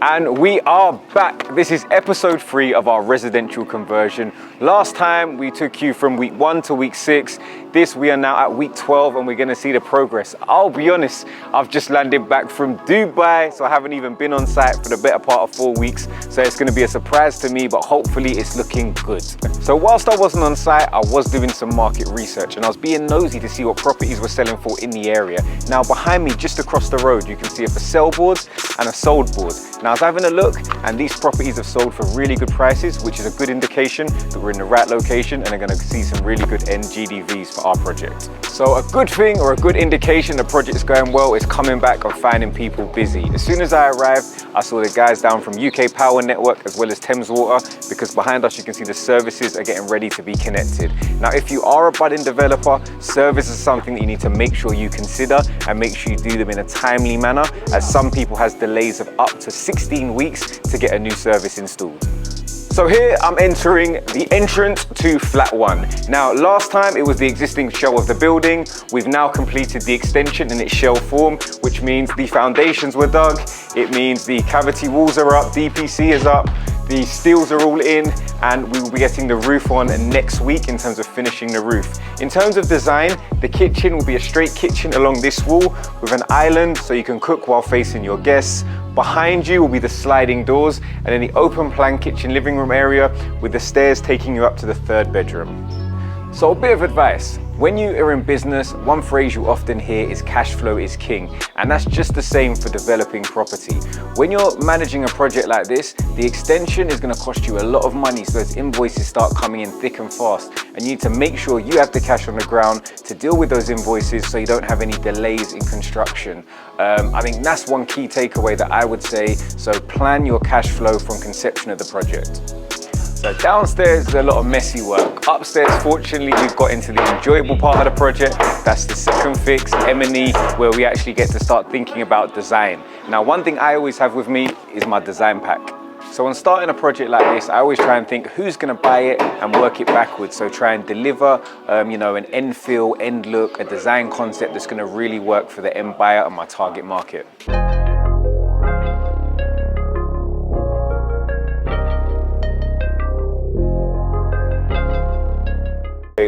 And we are back. This is episode 3 of our residential conversion. Last time we took you from week 1 to week 6. This we are now at week 12 and we're gonna see the progress. I'll be honest, I've just landed back from Dubai, so I haven't even been on site for the better part of 4 weeks. So it's gonna be a surprise to me, but hopefully it's looking good. So whilst I wasn't on site, I was doing some market research and I was being nosy to see what properties were selling for in the area. Now behind me, just across the road, you can see a for sale board and a sold board. Now I was having a look and these properties have sold for really good prices, which is a good indication that we're in the right location and are going to see some really good NGDVs for our project. So a good thing or a good indication the project's going well is coming back and finding people busy. As soon as I arrived, I saw the guys down from UK Power Network as well as Thames Water, because behind us you can see the services are getting ready to be connected. Now if you are a budding developer, services is something that you need to make sure you consider and make sure you do them in a timely manner, as some people has delays of up to 16 weeks to get a new service installed. So here I'm entering the entrance to flat 1. Now last time it was the existing shell of the building. We've now completed the extension in its shell form, which means the foundations were dug. It means the cavity walls are up, DPC is up, the steels are all in, and we will be getting the roof on next week in terms of finishing the roof. In terms of design, the kitchen will be a straight kitchen along this wall with an island so you can cook while facing your guests. Behind you will be the sliding doors and then the open plan kitchen living room area with the stairs taking you up to the 3rd bedroom. So a bit of advice. When you are in business, one phrase you often hear is cash flow is king, and that's just the same for developing property. When you're managing a project like this, the extension is going to cost you a lot of money, so those invoices start coming in thick and fast, and you need to make sure you have the cash on the ground to deal with those invoices so you don't have any delays in construction. I think that's one key takeaway that I would say, so plan your cash flow from conception of the project. So downstairs is a lot of messy work. Upstairs, fortunately, we've got into the enjoyable part of the project. That's the second fix, M&E, where we actually get to start thinking about design. Now, one thing I always have with me is my design pack. So when starting a project like this, I always try and think who's gonna buy it and work it backwards. So try and deliver, an end feel, end look, a design concept that's gonna really work for the end buyer and my target market.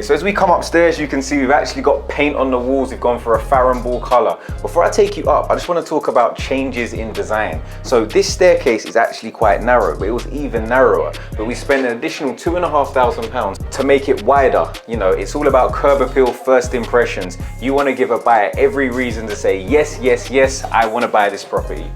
So as we come upstairs, you can see we've actually got paint on the walls. We've gone for a Farron ball color. Before I take you up, I just want to talk about changes in design. So this staircase is actually quite narrow, but it was even narrower. But we spent an additional £2,500 to make it wider. You know, it's all about curb appeal, first impressions. You want to give a buyer every reason to say, yes, yes, yes, I want to buy this property.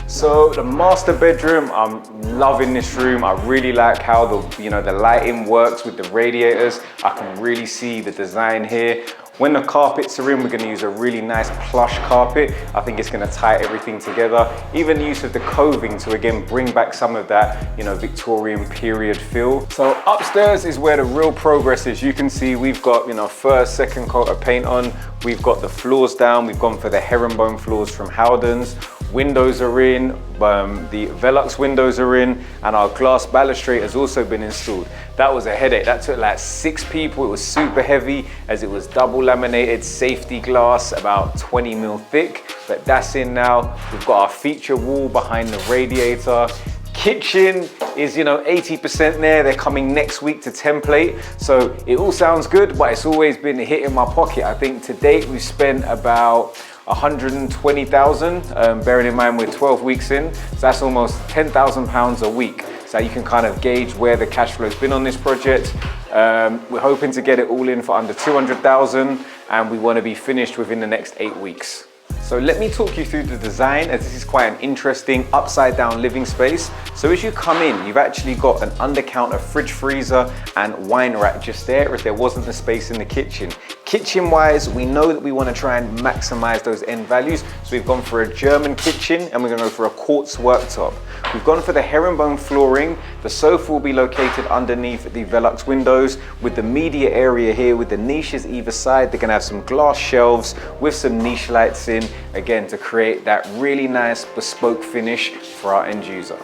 So the master bedroom, I'm loving this room. I really like how the lighting works with the radiators. I can really see the design here. When the carpets are in, we're going to use a really nice plush carpet. I think it's going to tie everything together. Even the use of the coving to again bring back some of that, Victorian period feel. So upstairs is where the real progress is. You can see we've got, first, second coat of paint on. We've got the floors down. We've gone for the herringbone floors from Howden's. Windows are in, the Velux windows are in, and our glass balustrade has also been installed. That was a headache. That took like 6 people. It was super heavy as it was double laminated safety glass, about 20 mil thick, but that's in now. We've got our feature wall behind the radiator. Kitchen is 80% there. They're coming next week to template. So it all sounds good, but it's always been a hit in my pocket. I think to date we've spent about 120,000, bearing in mind we're 12 weeks in, so that's almost £10,000 a week. So you can kind of gauge where the cash flow's been on this project. We're hoping to get it all in for under 200,000, and we want to be finished within the next 8 weeks. So let me talk you through the design, as this is quite an interesting upside down living space. So as you come in, you've actually got an under counter fridge freezer and wine rack just there if there wasn't the space in the kitchen. Kitchen wise, we know that we want to try and maximize those end values. So we've gone for a German kitchen and we're going to go for a quartz worktop. We've gone for the herringbone flooring. The sofa will be located underneath the Velux windows with the media area here with the niches either side. They're going to have some glass shelves with some niche lights in, again, to create that really nice bespoke finish for our end user.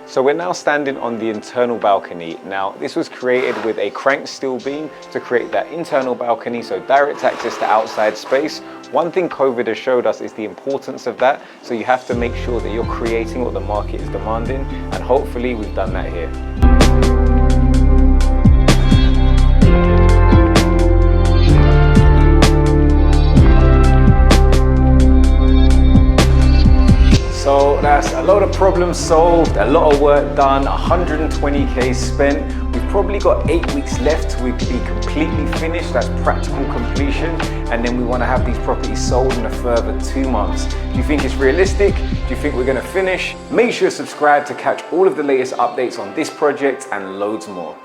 So we're now standing on the internal balcony. Now, this was created with a cranked steel beam to create that internal balcony, so direct access to outside space. One thing COVID has showed us is the importance of that. So you have to make sure that you're creating what the market is demanding, and hopefully we've done that here. So that's a lot of problems solved, a lot of work done, 120K spent. We've probably got 8 weeks left to be completely finished. That's practical completion. And then we want to have these properties sold in a further 2 months. Do you think it's realistic? Do you think we're going to finish? Make sure to subscribe to catch all of the latest updates on this project and loads more.